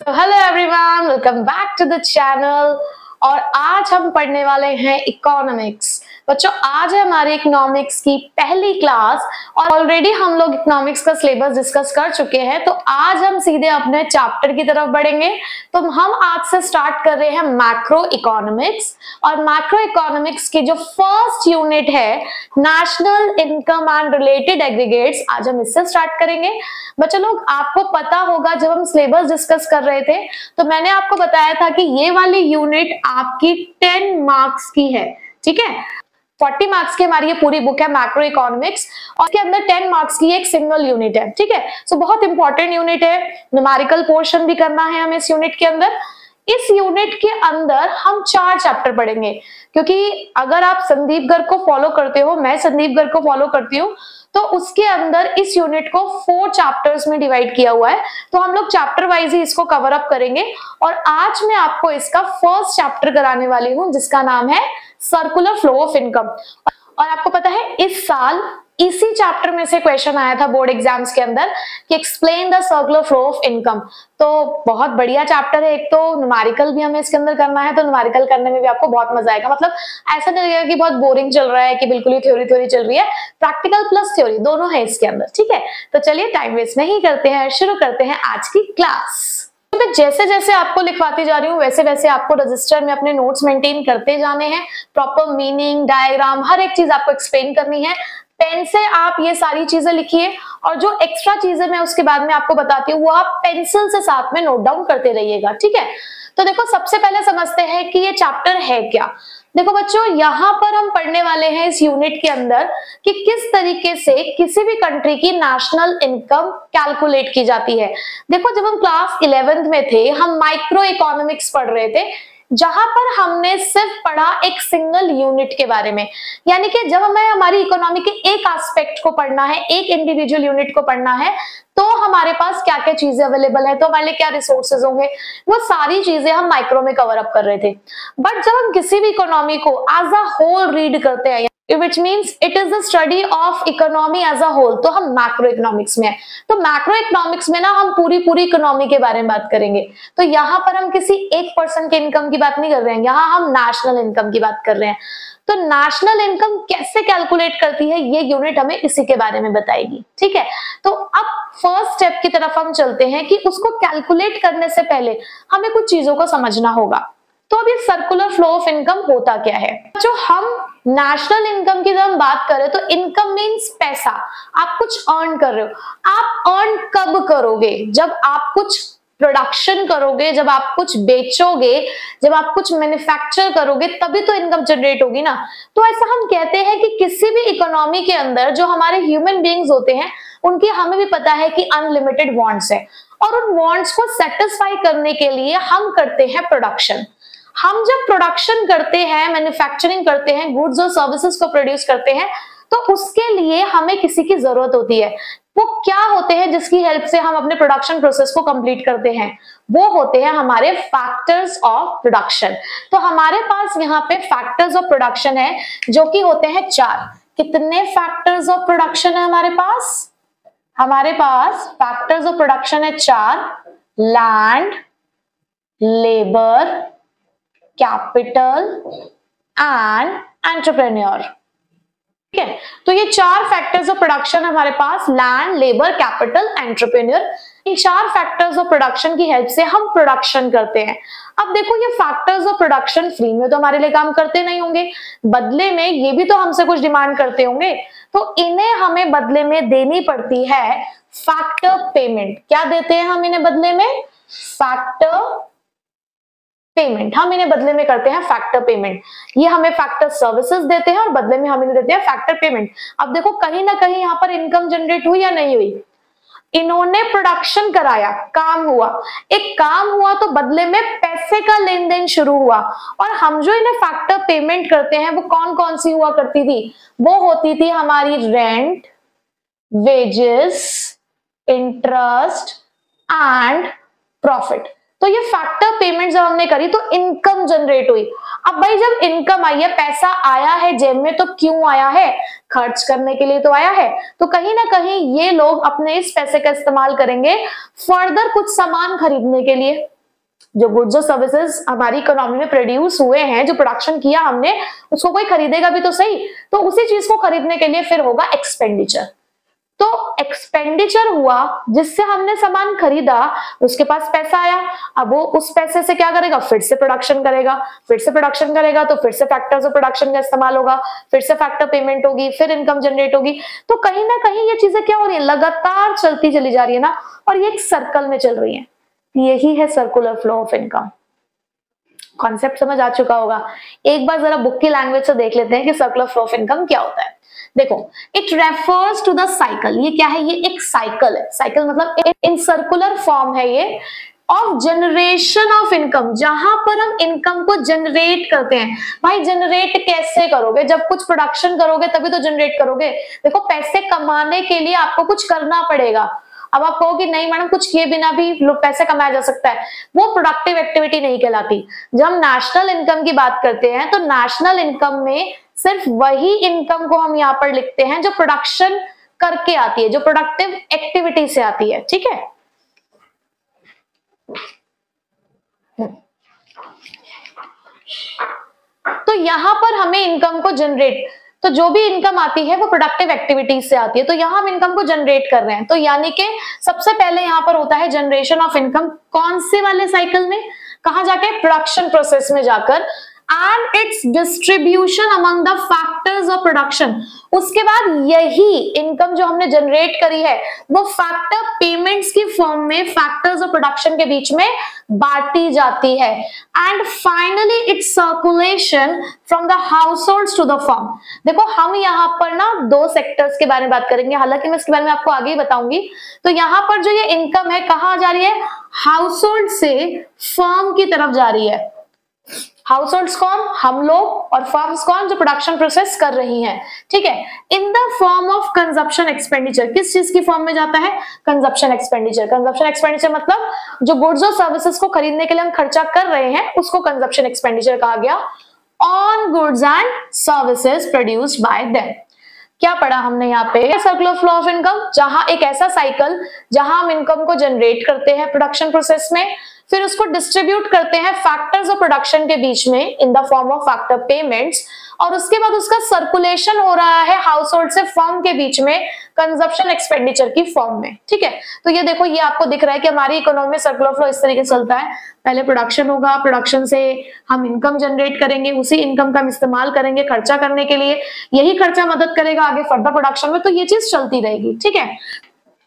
Hello everyone, welcome back to the channel. और आज हम पढ़ने वाले हैं इकोनॉमिक्स। बच्चों, आज है हमारी इकोनॉमिक्स की पहली क्लास और ऑलरेडी हम लोग इकोनॉमिक्स का सिलेबस डिस्कस कर चुके हैं। तो आज हम सीधे अपने चैप्टर की तरफ बढ़ेंगे। तो हम आज से स्टार्ट कर रहे हैं मैक्रो इकोनॉमिक्स। और मैक्रो इकोनॉमिक्स की जो फर्स्ट यूनिट है national income and related aggregates, आज हम इससे स्टार्ट करेंगे। बच्चों लोग, आपको पता होगा जब हम सिलेबस डिस्कस कर रहे थे तो मैंने आपको बताया था कि ये वाली यूनिट आपकी 10 मार्क्स की है। ठीक है, 40 मार्क्स की हमारी ये पूरी बुक है मैक्रो इकोनॉमिक्स और इसके अंदर 10 मार्क्स की एक सिंगल यूनिट है। ठीक है, सो बहुत इंपॉर्टेंट यूनिट है। न्यूमेरिकल पोर्शन भी करना है हमें इस यूनिट के अंदर। इस यूनिट के अंदर हम 4 चैप्टर पढ़ेंगे, क्योंकि अगर आप संदीप गर्ग को फॉलो करते हो, मैं संदीप गर्ग को फॉलो करती हूँ, तो उसके अंदर इस यूनिट को 4 चैप्टर्स में डिवाइड किया हुआ है। तो हम लोग चैप्टर वाइज ही इसको कवर अप करेंगे। और आज मैं आपको इसका फर्स्ट चैप्टर कराने वाली हूँ जिसका नाम है सर्कुलर फ्लो ऑफ इनकम। और आपको पता है इस साल इसी चैप्टर में से क्वेश्चन आया था बोर्ड एग्जाम्स के अंदर कि explain the circular flow of income. तो बहुत बढ़िया चैप्टर है। एक तो न्यूमेरिकल भी हमें इसके अंदर करना है, तो न्यूमेरिकल करने में भी आपको बहुत मजा आएगा। मतलब ऐसा नहीं लगेगा कि बहुत बोरिंग चल रहा है, कि बिल्कुल ही थ्योरी थ्योरी चल रही है। प्रैक्टिकल प्लस थ्योरी दोनों है इसके अंदर। ठीक है, तो चलिए टाइम वेस्ट नहीं करते हैं, शुरू करते हैं आज की क्लास। तो मैं जैसे जैसे आपको लिखवाती जा रही हूँ वैसे वैसे आपको रजिस्टर में अपने नोट्स मेंटेन करते जाने हैं। प्रॉपर मीनिंग, डायग्राम, हर एक चीज आपको एक्सप्लेन करनी है। पेन से आप ये सारी चीजें लिखिए और जो एक्स्ट्रा चीजें मैं उसके बाद में आपको बताती हूँ वो आप पेंसिल से साथ में नोट डाउन करते रहिएगा। ठीक है, तो देखो सबसे पहले समझते हैं कि ये चैप्टर है क्या। देखो बच्चों, यहाँ पर हम पढ़ने वाले हैं इस यूनिट के अंदर कि किस तरीके से किसी भी कंट्री की नेशनल इनकम कैलकुलेट की जाती है। देखो, जब हम क्लास 11th में थे हम माइक्रो इकोनॉमिक्स पढ़ रहे थे, जहां पर हमने सिर्फ पढ़ा एक सिंगल यूनिट के बारे में। यानी कि जब हमें हमारी इकोनॉमी के एक एस्पेक्ट को पढ़ना है, एक इंडिविजुअल यूनिट को पढ़ना है, तो हमारे पास क्या क्या चीजें अवेलेबल है, तो हमारे लिए क्या रिसोर्सेज होंगे, वो सारी चीजें हम माइक्रो में कवर अप कर रहे थे। बट जब हम किसी भी इकोनॉमी को एज अ होल रीड करते हैं, which means it is the study of economy as a whole, तो हम मैक्रो इकोनॉमिक्स में है। तो मैक्रो इकोनॉमिक्स में ना हम पूरी इकोनॉमी के बारे में बात करेंगे। तो यहाँ पर हम किसी एक पर्सन के इनकम की बात नहीं कर रहे हैं, यहाँ हम नेशनल इनकम की बात कर रहे हैं। तो नेशनल इनकम कैसे कैलकुलेट करती है ये यूनिट हमें इसी के बारे में बताएगी। ठीक है, तो अब फर्स्ट स्टेप की तरफ हम चलते हैं कि उसको कैलकुलेट करने से पहले हमें कुछ चीजों को समझना होगा। तो अब ये सर्कुलर फ्लो ऑफ इनकम होता क्या है। जो हम नेशनल इनकम की जब हम बात करें तो इनकम मीन्स पैसा। आप कुछ अर्न कर रहे हो। आप अर्न कब करोगे? जब आप कुछ प्रोडक्शन करोगे, जब आप कुछ बेचोगे, जब आप कुछ मैन्युफैक्चर करोगे, तभी तो इनकम जनरेट होगी ना। तो ऐसा हम कहते हैं कि किसी भी इकोनॉमी के अंदर जो हमारे ह्यूमन बीइंग्स होते हैं उनकी हमें भी पता है कि अनलिमिटेड वांट्स है, और उन वांट्स को सेटिस्फाई करने के लिए हम करते हैं प्रोडक्शन। हम जब प्रोडक्शन करते हैं, मैन्युफैक्चरिंग करते हैं, गुड्स और सर्विसेज को प्रोड्यूस करते हैं, तो उसके लिए हमें किसी की जरूरत होती है। वो क्या होते हैं जिसकी हेल्प से हम अपने प्रोडक्शन प्रोसेस को कंप्लीट करते हैं? वो होते हैं हमारे फैक्टर्स ऑफ प्रोडक्शन। तो हमारे पास यहाँ पे फैक्टर्स ऑफ प्रोडक्शन है जो कि होते हैं 4। कितने फैक्टर्स ऑफ प्रोडक्शन है हमारे पास? हमारे पास फैक्टर्स ऑफ प्रोडक्शन है 4। Land, labour, capital and entrepreneur. ठीक है, तो ये 4 फैक्टर्स ऑफ प्रोडक्शन हमारे पास, लैंड, लेबर, कैपिटल, एंटरप्रेन्योर। इन 4 फैक्टर्स ऑफ प्रोडक्शन की हेल्प से हम प्रोडक्शन करते हैं। अब देखो, ये फैक्टर्स ऑफ प्रोडक्शन फ्री में तो हमारे लिए काम करते नहीं होंगे, बदले में ये भी तो हमसे कुछ डिमांड करते होंगे। तो इन्हें हमें बदले में देनी पड़ती है फैक्टर पेमेंट। क्या देते हैं हम इन्हें बदले में? Factor payment. हम इन्हें बदले में करते हैं फैक्टर पेमेंट। ये हमें फैक्टर सर्विसेज देते हैं और बदले में हम इन्हें देते हैं फैक्टर पेमेंट। अब देखो, कहीं ना कहीं यहाँ पर इनकम जनरेट हुई या नहीं हुई? इन्होंने प्रोडक्शन कराया, काम हुआ, एक काम हुआ तो बदले में पैसे का लेन देन शुरू हुआ। और हम जो इन्हें फैक्टर पेमेंट करते हैं वो कौन कौन सी हुआ करती थी? वो होती थी हमारी rent, wages, interest and profit. तो ये फैक्टर पेमेंट जब हमने करी तो इनकम जनरेट हुई। अब भाई जब इनकम आई है, पैसा आया है जेब में, तो क्यों आया है? खर्च करने के लिए तो आया है। तो कहीं ना कहीं ये लोग अपने इस पैसे का इस्तेमाल करेंगे फर्दर कुछ सामान खरीदने के लिए। जो गुड्स और सर्विसेज हमारी इकोनॉमी में प्रोड्यूस हुए हैं, जो प्रोडक्शन किया हमने, उसको कोई खरीदेगा भी तो सही, तो उसी चीज को खरीदने के लिए फिर होगा एक्सपेंडिचर। तो एक्सपेंडिचर हुआ, जिससे हमने सामान खरीदा, उसके पास पैसा आया, अब वो उस पैसे से क्या करेगा? फिर से प्रोडक्शन करेगा, फिर से प्रोडक्शन करेगा तो फिर से फैक्टर्स ऑफ प्रोडक्शन का इस्तेमाल होगा, फिर से फैक्टर पेमेंट होगी, फिर इनकम जनरेट होगी। तो कहीं ना कहीं ये चीजें क्या हो रही है? लगातार चलती चली जा रही है ना, और ये एक सर्कल में चल रही है। यही है circular flow of income. Concept समझ आ चुका होगा। एक बार जरा बुक की लैंग्वेज से देख लेते हैं कि सर्कुलर फ्लो ऑफ इनकम क्या होता है। देखो, it refers to the cycle. ये क्या है? ये एक साइकिल है। साइकिल मतलब इन सर्कुलर फॉर्म है ये, ऑफ जनरेशन ऑफ इनकम, जहां पर हम इनकम को जनरेट करते हैं। भाई जनरेट कैसे करोगे? जब कुछ प्रोडक्शन करोगे तभी तो जनरेट करोगे। देखो, पैसे कमाने के लिए आपको कुछ करना पड़ेगा। अब आप कहोगे नहीं मैडम, कुछ किए बिना भी पैसे कमाया जा सकता है, वो प्रोडक्टिव एक्टिविटी नहीं कहलाती। जब हम नेशनल इनकम की बात करते हैं तो नेशनल इनकम में सिर्फ वही इनकम को हम यहाँ पर लिखते हैं जो प्रोडक्शन करके आती है, जो प्रोडक्टिव एक्टिविटी से आती है। ठीक है, तो यहां पर हमें इनकम को जनरेट, तो जो भी इनकम आती है वो प्रोडक्टिव एक्टिविटीज से आती है। तो यहां हम इनकम को जनरेट कर रहे हैं। तो यानी कि सबसे पहले यहां पर होता है जनरेशन ऑफ इनकम। कौन से वाले साइकिल में? कहां जाके? प्रोडक्शन प्रोसेस में जाकर। And it's distribution among the factors of production. उसके बाद यही इनकम जो हमने जनरेट करी है वो फैक्टर पेमेंट्स की फॉर्म में फैक्टर्स ऑफ प्रोडक्शन के बीच में बांटी जाती है। And finally its circulation from the households to the firm. देखो, हम यहाँ पर ना दो सेक्टर्स के बारे में बात करेंगे, हालांकि मैं इसके बारे में आपको आगे ही बताऊंगी। तो यहाँ पर जो ये इनकम है कहाँ जा रही है? हाउसहोल्ड से फर्म की तरफ जा रही है। हाउसहोल्ड्स कौन? हम लोग, और फर्म्स कौन? जो प्रोडक्शन प्रोसेस कर रही हैं। ठीक है, इन the form of consumption expenditure. किस चीज की फॉर्म में जाता है? Consumption expenditure. कंजप्शन एक्सपेंडिचर मतलब जो गुड्स और सर्विसेज को खरीदने के लिए हम खर्चा कर रहे हैं उसको कंजप्शन एक्सपेंडिचर कहा गया। On goods and services produced by them. क्या पढ़ा हमने यहाँ पे? सर्कुलर फ्लो ऑफ इनकम, जहां एक ऐसा साइकिल जहां हम इनकम को जनरेट करते हैं प्रोडक्शन प्रोसेस में, फिर उसको डिस्ट्रीब्यूट करते हैं फैक्टर्स ऑफ प्रोडक्शन के बीच में इन the form of factor payments, और उसके बाद उसका सर्कुलेशन हो रहा है हाउसहोल्ड से फर्म के बीच में कंजप्शन एक्सपेंडिचर की फॉर्म में। ठीक है, तो ये देखो, ये आपको दिख रहा है कि हमारी इकोनॉमी में सर्कुलर फ्लो इस तरीके से चलता है। पहले प्रोडक्शन होगा, प्रोडक्शन से हम इनकम जनरेट करेंगे, उसी इनकम का हम इस्तेमाल करेंगे खर्चा करने के लिए, यही खर्चा मदद करेगा आगे फर्दर प्रोडक्शन में। तो ये चीज चलती रहेगी। ठीक है,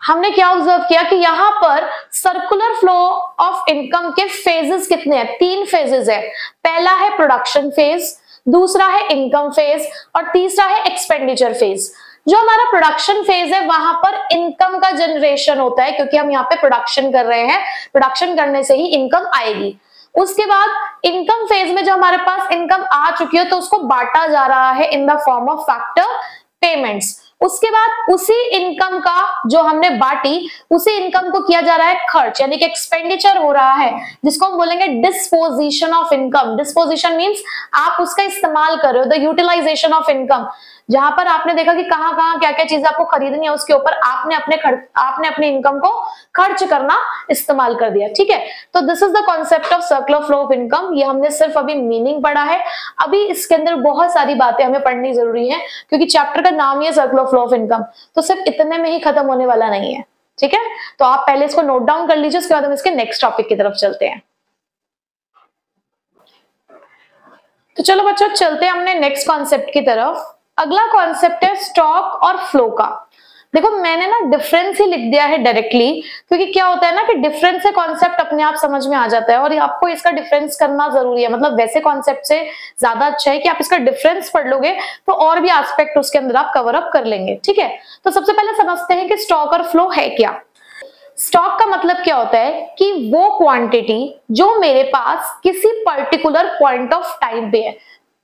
हमने क्या ऑब्जर्व किया कि यहाँ पर सर्कुलर फ्लो ऑफ इनकम के फेजेस कितने हैं? 3 फेजेस है। पहला है प्रोडक्शन फेज, दूसरा है इनकम फेज, और तीसरा है एक्सपेंडिचर फेज। जो हमारा प्रोडक्शन फेज है वहां पर इनकम का जनरेशन होता है, क्योंकि हम यहाँ पे प्रोडक्शन कर रहे हैं, प्रोडक्शन करने से ही इनकम आएगी। उसके बाद इनकम फेज में जो हमारे पास इनकम आ चुकी है तो उसको बांटा जा रहा है इन the form of factor payments. उसके बाद उसी इनकम का जो हमने बांटी, उसी इनकम को किया जा रहा है खर्च, यानी कि एक्सपेंडिचर हो रहा है, जिसको हम बोलेंगे disposition of income. Disposition means आप उसका इस्तेमाल कर रहे हो, द यूटिलाइजेशन ऑफ इनकम, जहां पर आपने देखा कि कहां कहां क्या क्या चीजें आपको खरीदनी है, उसके ऊपर आपने अपने इनकम को खर्च करना इस्तेमाल कर दिया। ठीक है, तो this is the concept of circular flow of income. ये हमने सिर्फ अभी मीनिंग पढ़ा है, अभी इसके अंदर बहुत सारी बातें हमें पढ़नी जरूरी है, क्योंकि चैप्टर का नाम ही है सर्कुलर फ्लो ऑफ इनकम, तो सिर्फ इतने में ही खत्म होने वाला नहीं है। ठीक है, तो आप पहले इसको नोट डाउन कर लीजिए, उसके बाद हम इसके नेक्स्ट टॉपिक की तरफ चलते हैं। तो चलो बच्चों, चलते हैं हमने नेक्स्ट कॉन्सेप्ट की तरफ। अगला कॉन्सेप्ट है स्टॉक और फ्लो का। देखो, मैंने ना डिफरेंस ही लिख दिया है डायरेक्टली, क्योंकि क्या होता है ना कि डिफरेंस से कॉन्सेप्ट अपने आप समझ में आ जाता है, और आपको इसका डिफरेंस करना जरूरी है। मतलब वैसे कॉन्सेप्ट से ज्यादा अच्छा है कि आप इसका डिफरेंस पढ़ लोगे तो और भी एस्पेक्ट उसके अंदर आप कवर अप कर लेंगे। ठीक है, तो सबसे पहले समझते हैं कि स्टॉक और फ्लो है क्या। स्टॉक का मतलब क्या होता है कि वो क्वांटिटी जो मेरे पास किसी पर्टिकुलर पॉइंट ऑफ टाइम पे है,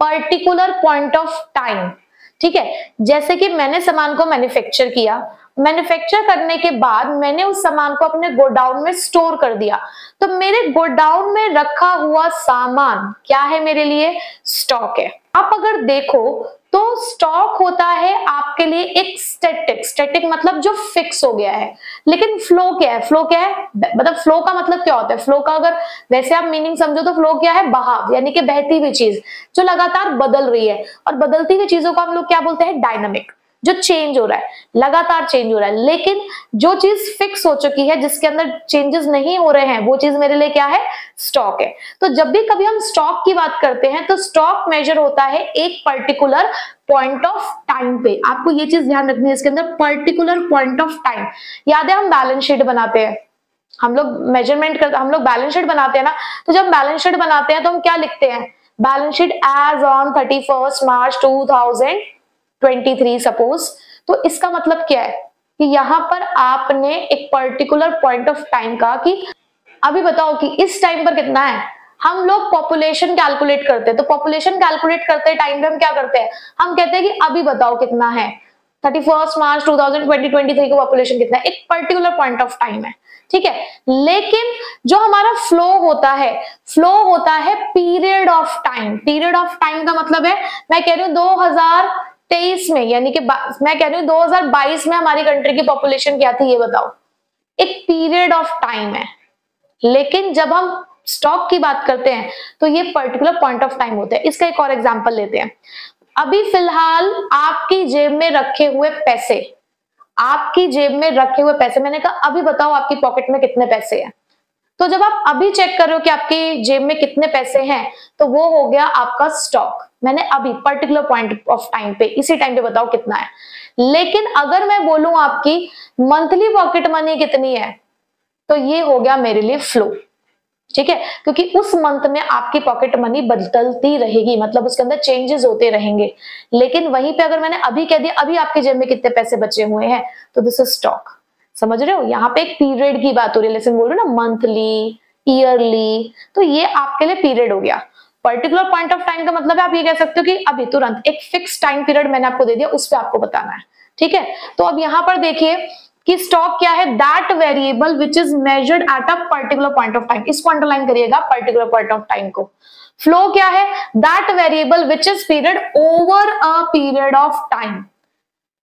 पर्टिकुलर पॉइंट ऑफ टाइम, ठीक है, जैसे कि मैंने सामान को मैन्युफैक्चर किया, मैन्युफैक्चर करने के बाद मैंने उस सामान को अपने गोडाउन में स्टोर कर दिया, तो मेरे गोडाउन में रखा हुआ सामान क्या है मेरे लिए? स्टॉक है। आप अगर देखो तो स्टॉक होता है आपके लिए एक स्टैटिक मतलब जो फिक्स हो गया है। लेकिन फ्लो क्या है? फ्लो क्या है? मतलब फ्लो का मतलब क्या होता है? फ्लो का अगर वैसे आप मीनिंग समझो तो फ्लो क्या है? बहाव, यानी कि बहती हुई चीज जो लगातार बदल रही है, और बदलती हुई चीजों को हम लोग क्या बोलते हैं? डायनामिक, जो चेंज हो रहा है, लगातार चेंज हो रहा है। लेकिन जो चीज फिक्स हो चुकी है, जिसके अंदर चेंजेस नहीं हो रहे हैं, वो चीज मेरे लिए क्या है? स्टॉक है। तो जब भी कभी हम स्टॉक की बात करते हैं तो स्टॉक मेजर होता है एक पर्टिकुलर पॉइंट ऑफ टाइम पे। आपको ये चीज ध्यान रखनी है इसके अंदर, पर्टिकुलर पॉइंट ऑफ टाइम। याद है हम बैलेंस शीट बनाते हैं, हम लोग मेजरमेंट करते, हम लोग बैलेंस शीट बनाते हैं ना, तो जब बैलेंस शीट बनाते हैं तो हम क्या लिखते हैं? Balance sheet as on 31 March 2023 suppose. तो इसका मतलब क्या है कि यहाँ पर आपने एक पर्टिकुलर पॉइंट ऑफ टाइम का कि अभी बताओ कि इस टाइम पर कितना है। हम लोग पॉपुलेशन कैलकुलेट करते हैं, तो पॉपुलेशन कैलकुलेट करते टाइम पे हम क्या करते हैं? हम कहते हैं कि अभी बताओ कितना है। 31 मार्च 2023 का पॉपुलेशन कितना है? एक पर्टिकुलर पॉइंट ऑफ टाइम है, ठीक है। लेकिन जो हमारा फ्लो होता है period of time. Period of time का मतलब है, मैं कह रही हूँ 2023 में, यानी कि मैं कह रही हूँ 2022 में हमारी कंट्री की पॉपुलेशन क्या थी, ये बताओ। एक पीरियड ऑफ टाइम है। लेकिन जब हम स्टॉक की बात करते हैं तो ये पर्टिकुलर पॉइंट ऑफ टाइम होता है। इसका एक और एग्जांपल लेते हैं। अभी फिलहाल आपकी जेब में रखे हुए पैसे, आपकी जेब में रखे हुए पैसे, मैंने कहा अभी बताओ आपकी पॉकेट में कितने पैसे हैं। तो जब आप अभी चेक कर रहे हो कि आपकी जेब में कितने पैसे हैं, तो वो हो गया आपका स्टॉक। मैंने अभी पर्टिकुलर पॉइंट ऑफ टाइम पे, इसी टाइम पे बताओ कितना है। लेकिन अगर मैं बोलूं आपकी मंथली पॉकेट मनी कितनी है, तो ये हो गया मेरे लिए फ्लो, ठीक है। क्योंकि उस मंथ में आपकी पॉकेट मनी बदलती रहेगी, मतलब उसके अंदर चेंजेस होते रहेंगे। लेकिन वहीं पे अगर मैंने अभी कह दिया अभी आपके जेब में कितने पैसे बचे हुए हैं, तो दिस इज स्टॉक। समझ रहे हो? यहाँ पे एक पीरियड की बात हो रही है, लेकिन बोल रहे हो ना मंथली, ईयरली, तो ये आपके लिए पीरियड हो गया। पर्टिकुलर पॉइंट ऑफ टाइम का मतलब है आप ये कह सकते हो कि अभी तुरंत एक फिक्स टाइम पीरियड मैंने आपको दे दिया, उस पर आपको बताना है, ठीक है। तो अब यहाँ पर देखिए कि स्टॉक क्या है? That variable which is measured at a particular point of time. इसको अंडरलाइन करिएगा, पर्टिकुलर पॉइंट ऑफ टाइम को। फ्लो क्या है? That variable which is period over a period of time.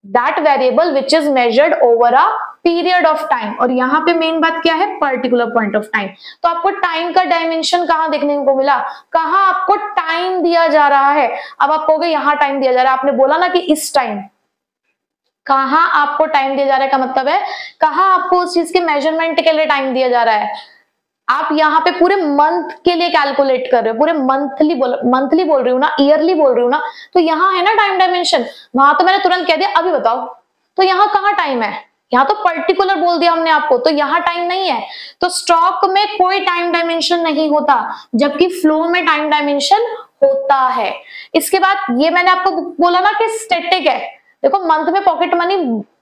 That variable which is measured over a period of time. और यहाँ पे main बात क्या है? Particular point of time. तो आपको टाइम का डायमेंशन कहाँ देखने को मिला? कहाँ आपको टाइम दिया जा रहा है। अब आप कहोगे यहाँ टाइम दिया जा रहा है, आपने बोला ना कि इस टाइम, कहाँ आपको टाइम दिया जा रहा है का मतलब है कहाँ आपको उस चीज के मेजरमेंट के लिए टाइम दिया जा रहा है। आप यहाँ पे पूरे मंथ के लिए कैलकुलेट कर रहे हो, पूरे मंथली बोल रही हूँ ना, ईयरली बोल रही हूँ ना, तो यहाँ है ना टाइम डायमेंशन। वहां तो मैंने तुरंत कह दिया अभी बताओ, तो यहाँ कहाँ टाइम है? यहाँ तो पर्टिकुलर बोल दिया हमने आपको, तो यहाँ टाइम नहीं है। तो स्टॉक में कोई टाइम डायमेंशन नहीं होता, जबकि फ्लो में टाइम डायमेंशन होता है। इसके बाद ये मैंने आपको बोला ना कि स्टैटिक है। देखो मंथ में पॉकेट मनी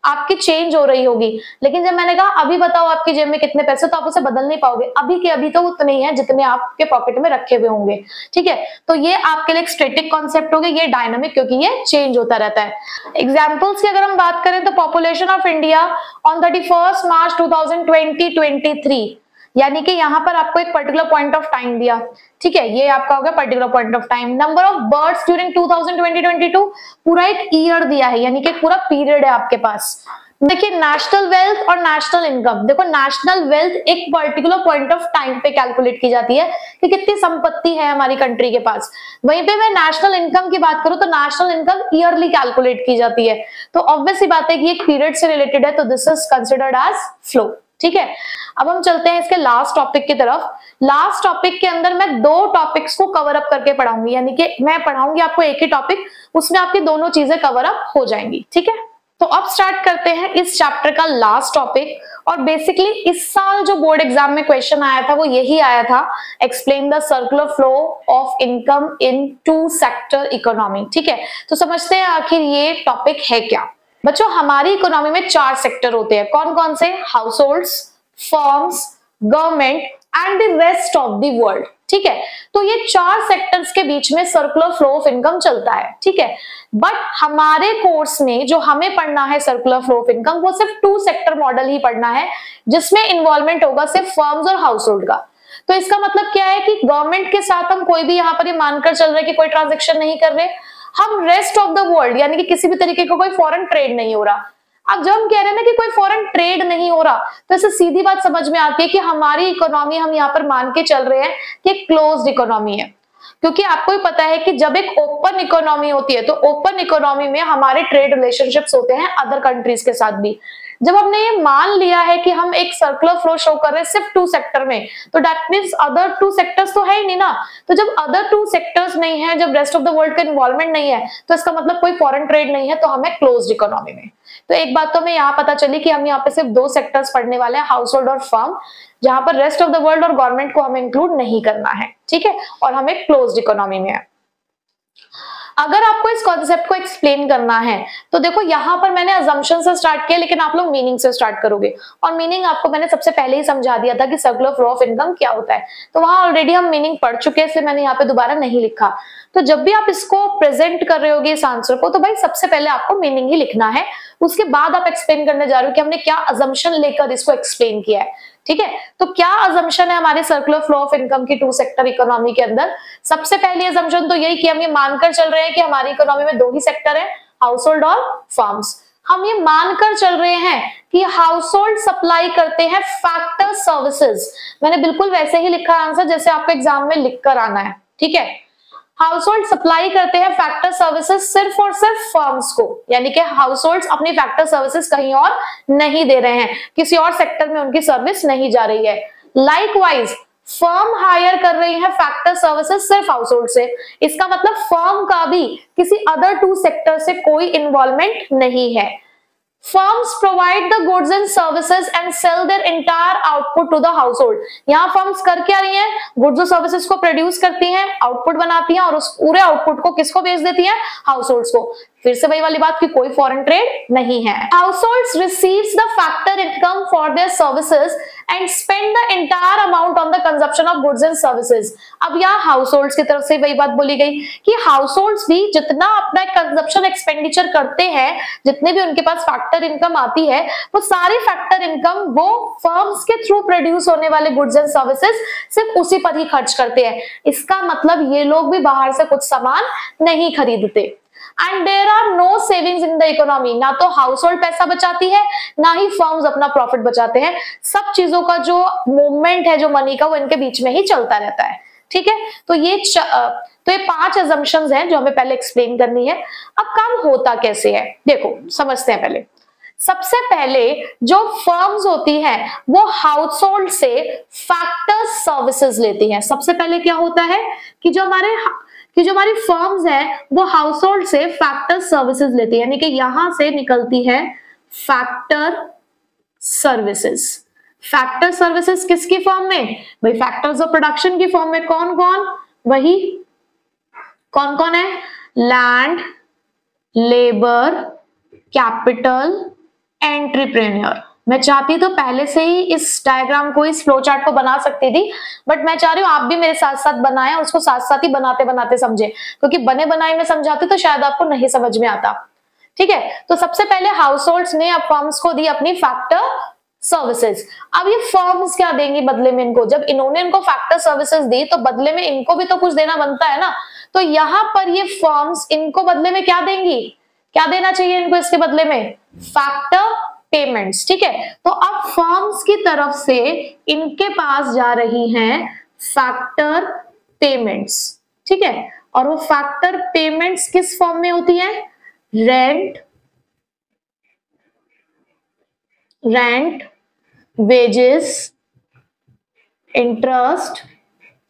आपकी चेंज हो रही होगी, लेकिन जब मैंने कहा अभी बताओ आपकी जेब में कितने पैसे, तो आप उसे बदल नहीं पाओगे। अभी के अभी तो उतने ही है जितने आपके पॉकेट में रखे हुए होंगे, ठीक है। तो ये आपके लिए एक स्टैटिक कॉन्सेप्ट हो गया, ये डायनामिक, क्योंकि ये चेंज होता रहता है। एग्जाम्पल्स की अगर हम बात करें तो population of India on 31 March 2023, यानी कि यहाँ पर आपको एक पर्टिकुलर पॉइंट ऑफ टाइम दिया, ठीक है, ये आपका हो गया particular point of time. Number of birds during 2022 पूरा एक ईयर दिया है, यानी कि पूरा पीरियड है आपके पास। देखिए नेशनल वेल्थ और नेशनल इनकम, देखो नेशनल वेल्थ एक पर्टिकुलर पॉइंट ऑफ टाइम पे कैलकुलेट की जाती है कि कितनी संपत्ति है हमारी कंट्री के पास। वहीं पे मैं नेशनल इनकम की बात करूं तो नेशनल इनकम ईयरली कैलकुलेट की जाती है। तो ऑब्वियस सी बात है कि एक पीरियड से रिलेटेड है, तो this is considered as flow, ठीक है। अब हम चलते हैं इसके लास्ट टॉपिक की तरफ। लास्ट टॉपिक के अंदर मैं दो टॉपिक्स को कवर अप करके पढ़ाऊंगी, यानी कि मैं पढ़ाऊंगी आपको एक ही टॉपिक, उसमें आपकी दोनों चीजें कवर अप हो जाएंगी, ठीक है। तो अब स्टार्ट करते हैं इस चैप्टर का लास्ट टॉपिक। और बेसिकली इस साल जो बोर्ड एग्जाम में क्वेश्चन आया था वो यही आया था, explain the circular flow of income in two sector economy, ठीक है। तो समझते हैं आखिर ये टॉपिक है क्या। बच्चों हमारी इकोनॉमी में 4 सेक्टर होते हैं, कौन कौन से? House holds, firms, government and the rest of the world, ठीक है। तो ये 4 सेक्टर्स के बीच में सर्कुलर फ्लो ऑफ इनकम चलता है, ठीक है। बट हमारे कोर्स में जो हमें पढ़ना है सर्कुलर फ्लो ऑफ इनकम, वो सिर्फ 2 सेक्टर मॉडल ही पढ़ना है, जिसमें इन्वॉल्वमेंट होगा सिर्फ फर्म्स और हाउस होल्ड का। तो इसका मतलब क्या है कि गवर्नमेंट के साथ हम कोई भी यहाँ पर ये मानकर चल रहे कि कोई ट्रांजेक्शन नहीं कर रहे, हम रेस्ट ऑफ द वर्ल्ड यानी कि किसी भी तरीके का कोई फॉरेन ट्रेड नहीं हो रहा। अब जब हम कह रहे हैं ना कि कोई फॉरेन ट्रेड नहीं हो रहा, तो इससे सीधी बात समझ में आती है कि हमारी इकोनॉमी हम यहाँ पर मान के चल रहे हैं कि क्लोज्ड इकोनॉमी है। क्योंकि आपको ही पता है कि जब एक ओपन इकोनॉमी होती है तो ओपन इकोनॉमी में हमारे ट्रेड रिलेशनशिप्स होते हैं अदर कंट्रीज के साथ भी। जब हमने ये मान लिया है कि हम एक सर्कुलर फ्लो शो कर रहे हैं सिर्फ 2 सेक्टर में, तो दैट मींस अदर 2 सेक्टर्स तो है ही नहीं ना। तो जब अदर 2 सेक्टर्स नहीं है, जब रेस्ट ऑफ द वर्ल्ड का इन्वॉल्वमेंट नहीं है, तो इसका मतलब कोई फॉरेन ट्रेड नहीं है, तो हमें क्लोज्ड इकोनॉमी में। तो एक बात तो हमें यहाँ पता चली कि हम यहाँ पे सिर्फ 2 सेक्टर्स पढ़ने वाले हैं, हाउस होल्ड और फर्म, जहां पर रेस्ट ऑफ द वर्ल्ड और गवर्नमेंट को हमें इंक्लूड नहीं करना है, ठीक है, और हमें क्लोज्ड इकोनॉमी में है। अगर आपको इस कॉन्सेप्ट को एक्सप्लेन करना है तो देखो यहाँ पर मैंने अजम्पशन से स्टार्ट किया, लेकिन आप लोग मीनिंग से स्टार्ट करोगे, और मीनिंग आपको मैंने सबसे पहले ही समझा दिया था कि सर्कुलर फ्लो ऑफ इनकम क्या होता है, तो वहां ऑलरेडी हम मीनिंग पढ़ चुके हैं, इसलिए मैंने यहाँ पे दोबारा नहीं लिखा। तो जब भी आप इसको प्रेजेंट कर रहे होगे इस आंसर को, तो भाई सबसे पहले आपको मीनिंग ही लिखना है, उसके बाद आप एक्सप्लेन करने जा रहे हो कि हमने क्या अजम्पशन लेकर इसको एक्सप्लेन किया है, ठीक है। तो क्या अजम्पशन है हमारे सर्कुलर फ्लो ऑफ इनकम की 2 सेक्टर इकोनॉमी के अंदर? सबसे पहली अजम्पशन तो यही कि हम ये मानकर चल रहे हैं कि हमारी इकोनॉमी में 2 ही सेक्टर है, हाउस होल्ड और फर्म्स। हम ये मानकर चल रहे हैं कि हाउस होल्ड सप्लाई करते हैं फैक्टर सर्विसेज। मैंने बिल्कुल वैसे ही लिखा आंसर जैसे आपको एग्जाम में लिख कर आना है, ठीक है। हाउस होल्ड सप्लाई करते हैं फैक्टर सर्विसेज सिर्फ और सिर्फ फर्म्स को, यानी कि हाउस होल्ड अपनी फैक्टर सर्विसेज कहीं और नहीं दे रहे हैं, किसी और सेक्टर में उनकी सर्विस नहीं जा रही है। लाइकवाइज फर्म हायर कर रही है फैक्टर सर्विसेज सिर्फ हाउस होल्ड से, इसका मतलब फर्म का भी किसी अदर 2 सेक्टर से कोई इन्वॉल्वमेंट नहीं है। Firms provide the goods and services and sell their entire output to the household। यहाँ फर्म्स कर क्या रही हैं? गुड्स और सर्विसेज को प्रोड्यूस करती हैं, आउटपुट बनाती हैं, और उस पूरे आउटपुट को किसको बेच देती हैं? हाउस होल्ड्स को। फिर से वही वाली बात कि कोई फॉरेन ट्रेड नहीं है। House holds receives the factor income for their services and spend the entire amount on the consumption of goods and services. अब यहाँ हाउस होल्ड्स की तरफ से वही बात बोली गई कि हाउस होल्ड्स भी जितना अपना कंजप्शन एक्सपेंडिचर करते हैं, जितने भी उनके पास फैक्टर इनकम आती है, वो सारी फैक्टर इनकम वो फर्म्स के थ्रू प्रोड्यूस होने वाले गुड्स एंड सर्विसेज सिर्फ उसी पर ही खर्च करते हैं। इसका मतलब ये लोग भी बाहर से कुछ सामान नहीं खरीदते। And there are no savings in the economy. ना तो हाउस होल्ड पैसा बचाती है, ना ही फर्म्स अपना प्रॉफिट बचाते हैं। सब चीजों का जो मूवमेंट है जो मनी का, वो इनके बीच में ही चलता रहता है, ठीक है। तो ये 5 अजम्पशंस हैं जो हमें पहले एक्सप्लेन करनी है। अब काम होता कैसे है, देखो समझते हैं पहले। सबसे पहले जो फर्म्स होती हैं वो हाउस होल्ड से फैक्टर सर्विसेज लेती हैं। सबसे पहले क्या होता है कि जो हमारी फर्म्स हैं वो हाउस होल्ड से फैक्टर सर्विसेज लेती है, यानी कि यहां से निकलती है फैक्टर सर्विसेज। फैक्टर सर्विसेज किसकी फॉर्म में? भाई फैक्टर्स ऑफ प्रोडक्शन की फॉर्म में। कौन कौन? वही कौन कौन है? Land, labour, capital, entrepreneur. मैं चाहती तो पहले से ही इस डायग्राम को, इस फ्लो चार्ट को बना सकती थी, बट मैं चाह रही हूँ आप भी मेरे साथ साथ बनाएं, उसको साथ साथ ही बनाते बनाते समझे, क्योंकि बने बनाए में समझाते तो शायद आपको नहीं समझ में आता, ठीक है। तो सबसे पहले हाउस होल्ड्स ने अब फर्म्स को दी अपनी फैक्टर सर्विसेज। अब ये फर्म्स क्या देंगी बदले में इनको? जब इन्होंने इनको फैक्टर सर्विसेज दी तो बदले में इनको भी तो कुछ देना बनता है ना। तो यहाँ पर ये फर्म्स इनको बदले में क्या देंगी? क्या देना चाहिए इनको इसके बदले में? फैक्टर पेमेंट्स, ठीक है। तो अब फर्म्स की तरफ से इनके पास जा रही हैं फैक्टर पेमेंट्स, ठीक है। और वो फैक्टर पेमेंट्स किस फॉर्म में होती है? रेंट, वेजेस, इंटरेस्ट,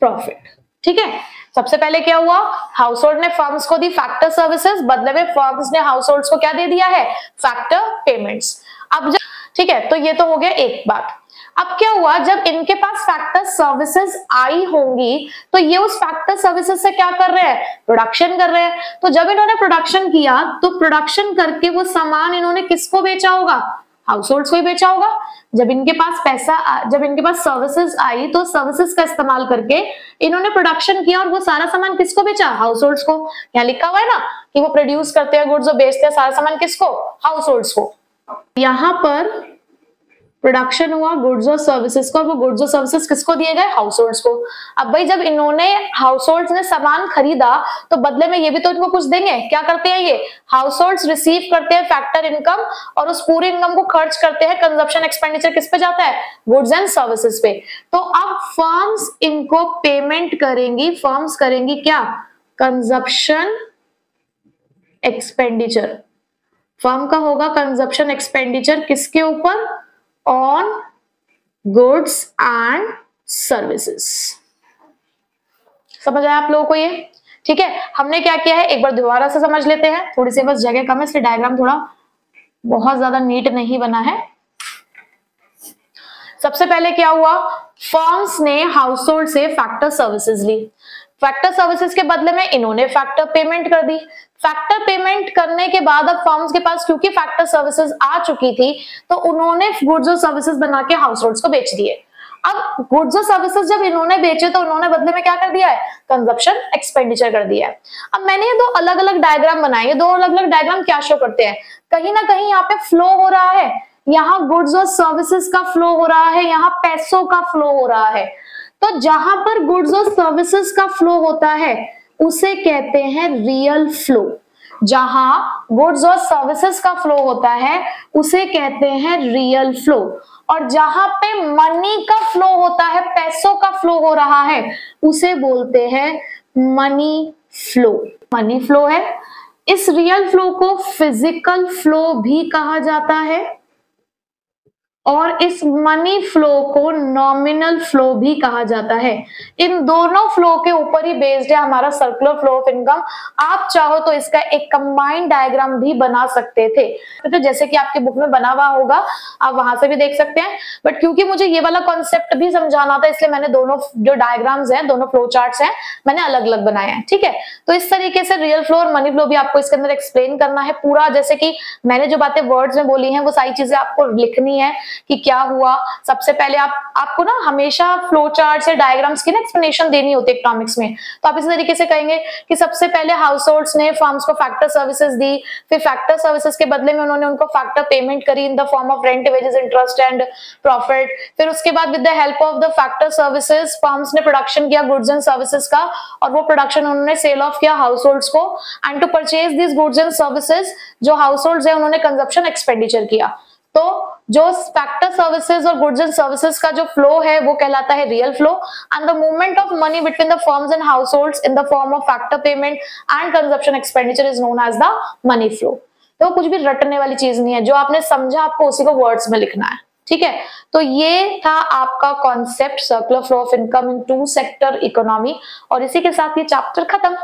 प्रॉफिट, ठीक है। सबसे पहले क्या हुआ? हाउस होल्ड ने फर्म्स को दी फैक्टर सर्विसेज, बदले में फर्म्स ने हाउस होल्ड्स को क्या दे दिया है? Factor payments. अब जब, ठीक है, तो ये तो हो गया एक बात। अब क्या हुआ? जब इनके पास फैक्टर सर्विसेज आई होंगी तो ये उस फैक्टर सर्विसेज से क्या कर रहे हैं? प्रोडक्शन कर रहे हैं। तो जब इन्होंने प्रोडक्शन किया तो प्रोडक्शन करके वो सामान इन्होंने किसको बेचा होगा? हाउस होल्ड्स को ही बेचा होगा। जब इनके पास सर्विसेज आई तो सर्विसेज का इस्तेमाल करके इन्होंने प्रोडक्शन किया और वो सारा सामान किसको बेचा? हाउस होल्ड्स को। यहाँ लिखा हुआ है ना कि वो प्रोड्यूस करते हैं गुड्स और बेचते हैं सारा सामान किसको? हाउस होल्ड्स को। यहाँ पर प्रोडक्शन हुआ गुड्स और सर्विसेज को, और वो गुड्स और सर्विसेज किसको दिए गए? हाउस होल्ड्स को। अब भाई जब इन्होंने हाउस होल्ड्स ने सामान खरीदा तो बदले में ये भी तो इनको कुछ देंगे। क्या करते हैं ये? हाउस होल्ड्स रिसीव करते हैं फैक्टर इनकम और उस पूरी इनकम को खर्च करते हैं। कंजप्शन एक्सपेंडिचर किस पे जाता है? गुड्स एंड सर्विसेज पे। तो अब फर्म्स इनको पेमेंट करेंगी। फर्म्स करेंगी क्या? Consumption expenditure. फर्म का होगा कंजप्शन एक्सपेंडिचर किसके ऊपर? On goods and services. समझ आया आप लोगों को ये? ठीक है, हमने क्या किया है एक बार दोबारा से समझ लेते हैं। थोड़ी सी बस जगह कम है इसलिए डायग्राम थोड़ा बहुत ज्यादा नीट नहीं बना है। सबसे पहले क्या हुआ? फर्म्स ने हाउस होल्ड से फैक्टर सर्विसेज ली। फैक्टर सर्विसेज के बदले में इन्होंने फैक्टर पेमेंट कर दी। फैक्टर पेमेंट करने के बाद अब फर्म्स के पास क्योंकि फैक्टर सर्विसेज आ चुकी थी तो उन्होंने गुड्स और सर्विसेज बना के हाउस होल्ड्स को बेच दिए। अब गुड्स और सर्विसेज जब इन्होंने बेचे तो उन्होंने बदले में क्या कर दिया है? कंजप्शन एक्सपेंडिचर कर दिया है। अब मैंने ये दो अलग अलग डायग्राम बनाए। ये दो अलग अलग डायग्राम क्या शो करते हैं? कहीं ना कहीं यहाँ पे फ्लो हो रहा है, यहाँ गुड्स और सर्विसेज का फ्लो हो रहा है, यहाँ पैसों का फ्लो हो रहा है। तो जहां पर गुड्स और सर्विसेज का फ्लो होता है उसे कहते हैं रियल फ्लो। जहां गुड्स और सर्विसेज का फ्लो होता है उसे कहते हैं रियल फ्लो। और जहां पे मनी का फ्लो होता है, पैसों का फ्लो हो रहा है, उसे बोलते हैं मनी फ्लो। मनी फ्लो है। इस रियल फ्लो को फिजिकल फ्लो भी कहा जाता है और इस मनी फ्लो को नॉमिनल फ्लो भी कहा जाता है। इन दोनों फ्लो के ऊपर ही बेस्ड है हमारा सर्कुलर फ्लो ऑफ इनकम। आप चाहो तो इसका एक कंबाइंड डायग्राम भी बना सकते थे, तो जैसे कि आपके बुक में बना हुआ होगा, आप वहां से भी देख सकते हैं। बट क्योंकि मुझे ये वाला कॉन्सेप्ट भी समझाना था इसलिए मैंने दोनों जो डायग्राम्स हैं, दोनों फ्लो चार्ट्स हैं, मैंने अलग अलग बनाए हैं। ठीक है, तो इस तरीके से रियल फ्लो और मनी फ्लो भी आपको इसके अंदर एक्सप्लेन करना है पूरा। जैसे कि मैंने जो बातें वर्ड्स में बोली हैं वो सारी चीजें आपको लिखनी है कि क्या हुआ। सबसे पहले आपको ना हमेशा फ्लो चार्ट्स या डायग्राम्स की ना एक्सप्लेनेशन देनी होती है इकोनॉमिक्स में। तो आप इस तरीके से कहेंगे कि सबसे पहले हाउस होल्ड्स ने फर्म्स को फैक्टर सर्विसेज दी, फिर फैक्टर सर्विसेज के बदले में उन्होंने उनको फैक्टर पेमेंट करी in the form of rent, wages, interest and profit. फिर उसके बाद with the help of the factor services firms ने प्रोडक्शन किया गुड्स एंड सर्विसेज का, और वो प्रोडक्शन उन्होंने सेल ऑफ किया हाउस होल्ड्स को। And to purchase this goods and services जो हाउस होल्ड्स है उन्होंने कंजप्शन एक्सपेंडिचर किया। तो जो फैक्टर सर्विसेज और गुड्स एंड सर्विसेज का जो फ्लो है वो कहलाता है real flow. And the movement of money between the firms and households in the form of factor payment and consumption expenditure is known as the money flow. तो कुछ भी रटने वाली चीज नहीं है, जो आपने समझा आपको उसी को वर्ड्स में लिखना है। ठीक है, तो ये था आपका concept circular flow of income in two sector economy, और इसी के साथ ये चैप्टर खत्म।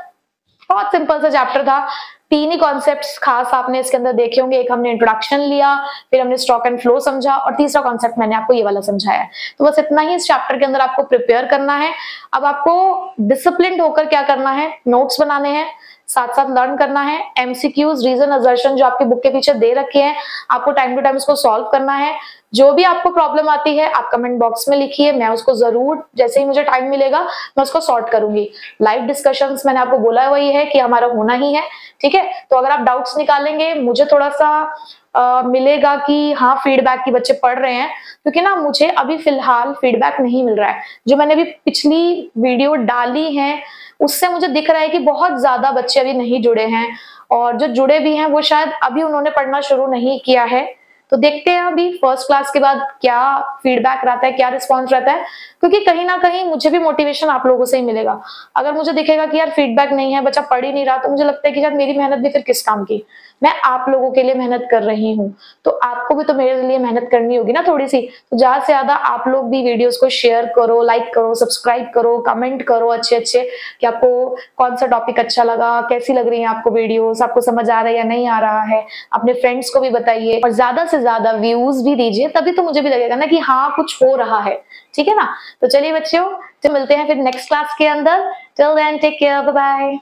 बहुत सिंपल सा चैप्टर था। तीन ही कॉन्सेप्ट्स खास आपने इसके अंदर देखे होंगे। एक हमने इंट्रोडक्शन लिया, फिर हमने स्टॉक एंड फ्लो समझा, और तीसरा कॉन्सेप्ट मैंने आपको ये वाला समझाया है। तो बस इतना ही इस चैप्टर के अंदर आपको प्रिपेयर करना है। अब आपको डिसिप्लिन्ड होकर क्या करना है? नोट्स बनाने हैं, साथ साथ लर्न करना है। एमसीक्यूज, रीजन, असर्शन जो आपके बुक के पीछे दे रखे हैं, आपको टाइम टू टाइम उसको सॉल्व करना है। जो भी आपको प्रॉब्लम आती है आप कमेंट बॉक्स में लिखिए, मैं उसको जरूर जैसे ही मुझे टाइम मिलेगा मैं उसको सॉर्ट करूंगी। लाइव डिस्कशंस मैंने आपको बोला वही है कि हमारा होना ही है। ठीक है, तो अगर आप डाउट्स निकालेंगे मुझे थोड़ा सा मिलेगा कि हाँ फीडबैक की बच्चे पढ़ रहे हैं, क्योंकि ना मुझे अभी फिलहाल फीडबैक नहीं मिल रहा है। जो मैंने अभी पिछली वीडियो डाली है उससे मुझे दिख रहा है कि बहुत ज्यादा बच्चे अभी नहीं जुड़े हैं, और जो जुड़े भी हैं वो शायद अभी उन्होंने पढ़ना शुरू नहीं किया है। तो देखते हैं अभी फर्स्ट क्लास के बाद क्या फीडबैक रहता है, क्या रिस्पॉन्स रहता है, क्योंकि कहीं ना कहीं मुझे भी मोटिवेशन आप लोगों से ही मिलेगा। अगर मुझे दिखेगा कि यार फीडबैक नहीं है, बच्चा पढ़ ही नहीं रहा, तो मुझे लगता है कि यार मेरी मेहनत भी फिर किस काम की। मैं आप लोगों के लिए मेहनत कर रही हूँ, तो आपको भी तो मेरे लिए मेहनत करनी होगी ना थोड़ी सी। तो ज्यादा से ज्यादा आप लोग भी वीडियोस को शेयर करो, लाइक करो, सब्सक्राइब करो, कमेंट करो अच्छे अच्छे कि आपको कौन सा टॉपिक अच्छा लगा, कैसी लग रही है आपको वीडियोस, आपको समझ आ रहा है या नहीं आ रहा है। अपने फ्रेंड्स को भी बताइए, और ज्यादा से ज्यादा व्यूज भी दीजिए, तभी तो मुझे भी लगेगा ना कि हाँ कुछ हो रहा है। ठीक है ना, तो चलिए बच्चों, तो मिलते हैं फिर नेक्स्ट क्लास के अंदर। Till then take care, bye bye.